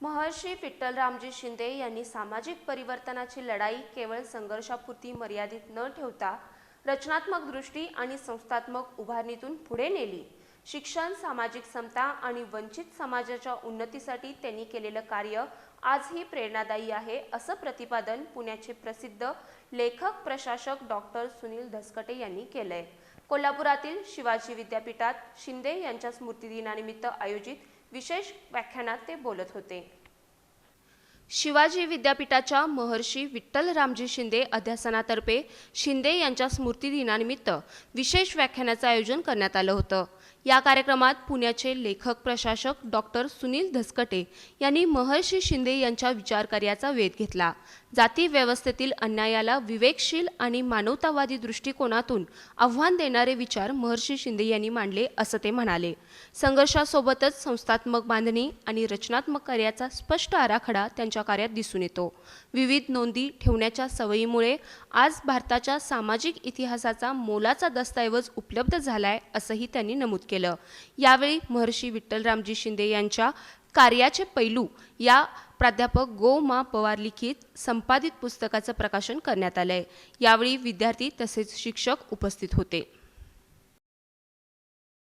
महर्षी विठ्ठलरामजी शिंदे यांनी सामाजिक परिवर्तनाची लढाई केवळ संघर्षापुरती मर्यादित न ठेवता रचनात्मक दृष्टी आणि संस्थात्मक उभारणीतून पुढे नेली। शिक्षण, सामाजिक समता आणि वंचित समाजाच्या उन्नतीसाठी त्यांनी केलेलं कार्य आजही प्रेरणादायी आहे, असं प्रतिपादन पुण्याचे प्रसिद्ध लेखक प्रशासक डॉक्टर सुनील धसकटे यांनी केलंय। कोल्हापुरातील शिवाजी विद्यापीठात शिंदे यांच्या स्मृतिदिनानिमित्त आयोजित विशेष व्याख्यानात ते बोलत होते। शिवाजी विद्यापीठाच्या महर्षी विठ्ठलरामजी शिंदे अध्यासनातर्फे शिंदे यांच्या स्मृतिदिनानिमित्त विशेष व्याख्यानाचं आयोजन करण्यात आलं होतं। या कार्यक्रमात पुण्याचे लेखक प्रशासक डॉक्टर सुनील धसकटे यांनी महर्षी शिंदे यांच्या विचारकार्याचा वेध घेतला। जाती व्यवस्थेतील अन्यायाला विवेकशील आणि मानवतावादी दृष्टिकोनातून आव्हान देणारे विचार महर्षी शिंदे यांनी मांडले, असं ते म्हणाले। संघर्षासोबतच संस्थात्मक बांधणी आणि रचनात्मक कार्याचा स्पष्ट आराखडा त्यांच्या कार्यात दिसून येतो। विविध नोंदी ठेवण्याच्या सवयीमुळे आज भारताच्या सामाजिक इतिहासाचा मोलाचा दस्तऐवज उपलब्ध झालाय, असंही त्यांनी नमूद केलं। यावेळी महर्षी विठ्ठलरामजी शिंदे यांच्या कार्याचे पैलू या प्राध्यापक गो मा पवार लिखित संपादित पुस्तकाचं प्रकाशन करण्यात आलंय। यावेळी विद्यार्थी तसेच शिक्षक उपस्थित होते।